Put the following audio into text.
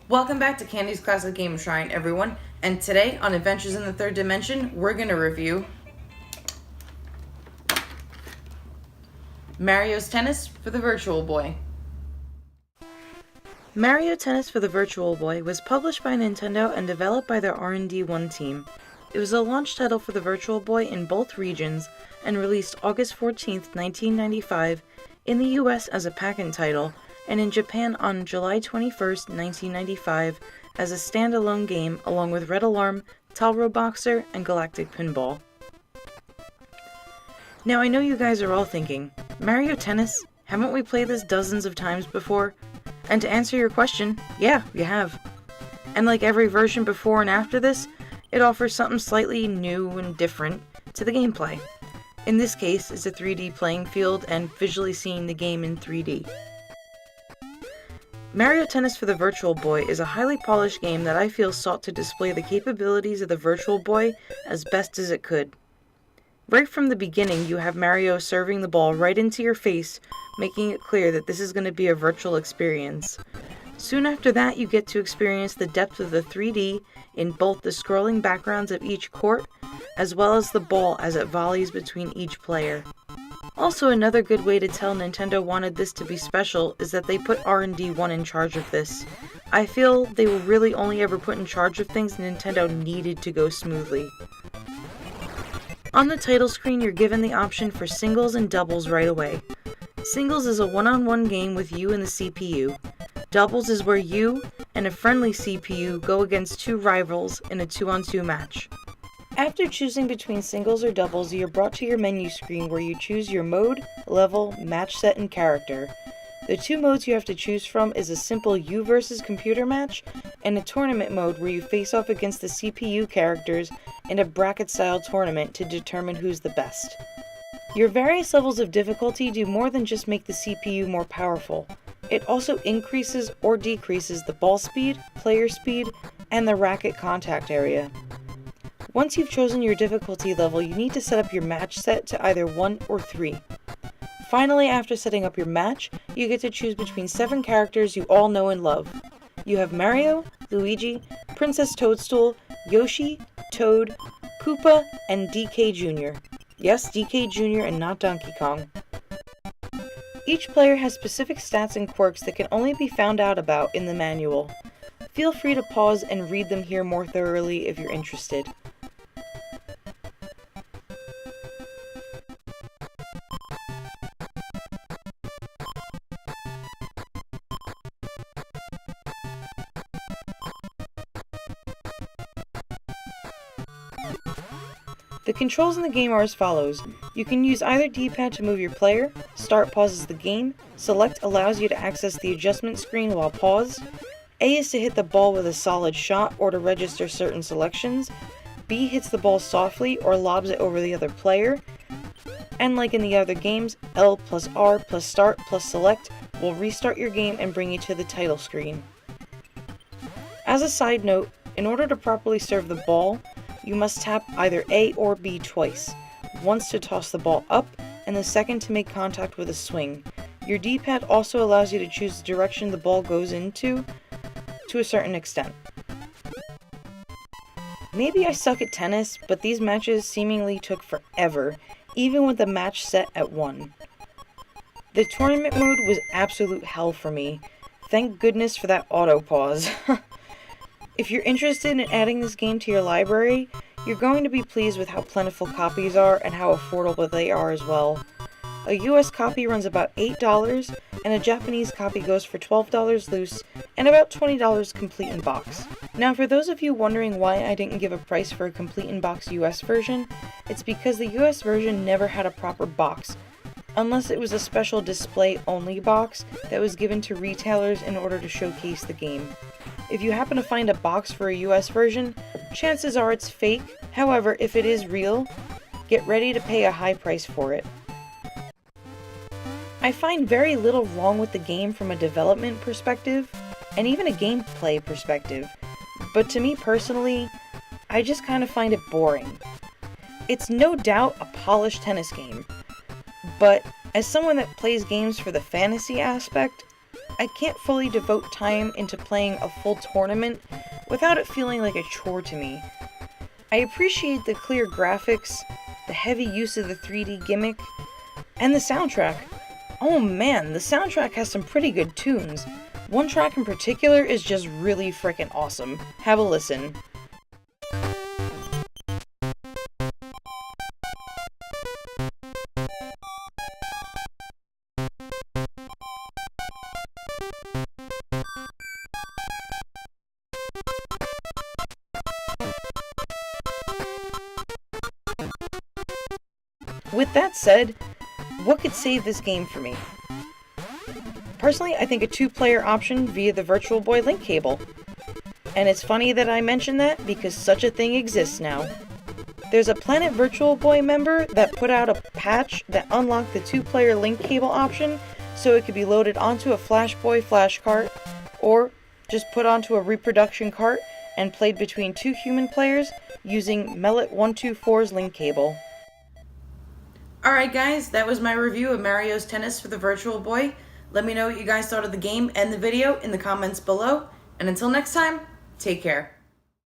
Welcome back to Candy's Classic Game Shrine, everyone. And today, on Adventures in the Third Dimension, we're going to review Mario's Tennis for the Virtual Boy. Mario Tennis for the Virtual Boy was published by Nintendo and developed by their R&D 1 team. It was a launch title for the Virtual Boy in both regions and released August 14, 1995, in the US as a pack-in title, and in Japan on July 21, 1995, as a standalone game along with Red Alarm, Talro Boxer, and Galactic Pinball. Now I know you guys are all thinking, Mario Tennis? Haven't we played this dozens of times before? And to answer your question, yeah, we have. And like every version before and after this, it offers something slightly new and different to the gameplay. In this case, it's a 3D playing field and visually seeing the game in 3D. Mario Tennis for the Virtual Boy is a highly polished game that I feel sought to display the capabilities of the Virtual Boy as best as it could. Right from the beginning, you have Mario serving the ball right into your face, making it clear that this is going to be a virtual experience. Soon after that, you get to experience the depth of the 3D in both the scrolling backgrounds of each court, as well as the ball as it volleys between each player. Also, another good way to tell Nintendo wanted this to be special is that they put R&D 1 in charge of this. I feel they were really only ever put in charge of things Nintendo needed to go smoothly. On the title screen, you're given the option for singles and doubles right away. Singles is a one-on-one game with you and the CPU. Doubles is where you and a friendly CPU go against two rivals in a 2-on-2 match. After choosing between singles or doubles, you're brought to your menu screen where you choose your mode, level, match set, and character. The two modes you have to choose from is a simple you versus computer match and a tournament mode where you face off against the CPU characters in a bracket-style tournament to determine who's the best. Your various levels of difficulty do more than just make the CPU more powerful. It also increases or decreases the ball speed, player speed, and the racket contact area. Once you've chosen your difficulty level, you need to set up your match set to either 1 or 3. Finally, after setting up your match, you get to choose between 7 characters you all know and love. You have Mario, Luigi, Princess Toadstool, Yoshi, Toad, Koopa, and DK Jr. Yes, DK Jr. and not Donkey Kong. Each player has specific stats and quirks that can only be found out about in the manual. Feel free to pause and read them here more thoroughly if you're interested. The controls in the game are as follows. You can use either D-pad to move your player, start pauses the game, select allows you to access the adjustment screen while paused, A is to hit the ball with a solid shot or to register certain selections, B hits the ball softly or lobs it over the other player, and like in the other games, L plus R plus start plus select will restart your game and bring you to the title screen. As a side note, in order to properly serve the ball, you must tap either A or B twice, once to toss the ball up, and the second to make contact with a swing. Your D-pad also allows you to choose the direction the ball goes into, to a certain extent. Maybe I suck at tennis, but these matches seemingly took forever, even with the match set at 1. The tournament mode was absolute hell for me. Thank goodness for that auto pause. If you're interested in adding this game to your library, you're going to be pleased with how plentiful copies are and how affordable they are as well. A US copy runs about $8, and a Japanese copy goes for $12 loose and about $20 complete in box. Now for those of you wondering why I didn't give a price for a complete in box US version, it's because the US version never had a proper box, unless it was a special display only box that was given to retailers in order to showcase the game. If you happen to find a box for a US version, chances are it's fake. However, if it is real, get ready to pay a high price for it. I find very little wrong with the game from a development perspective, and even a gameplay perspective, but to me personally, I just kind of find it boring. It's no doubt a polished tennis game, but as someone that plays games for the fantasy aspect, I can't fully devote time into playing a full tournament without it feeling like a chore to me. I appreciate the clear graphics, the heavy use of the 3D gimmick, and the soundtrack. Oh man, the soundtrack has some pretty good tunes. One track in particular is just really freaking awesome. Have a listen. With that said, what could save this game for me? Personally, I think a 2-player option via the Virtual Boy link cable. And it's funny that I mention that because such a thing exists now. There's a Planet Virtual Boy member that put out a patch that unlocked the 2-player link cable option so it could be loaded onto a Flash Boy flash cart or just put onto a reproduction cart and played between 2 human players using Mellet124's link cable. Alright guys, that was my review of Mario's Tennis for the Virtual Boy. Let me know what you guys thought of the game and the video in the comments below. And until next time, take care.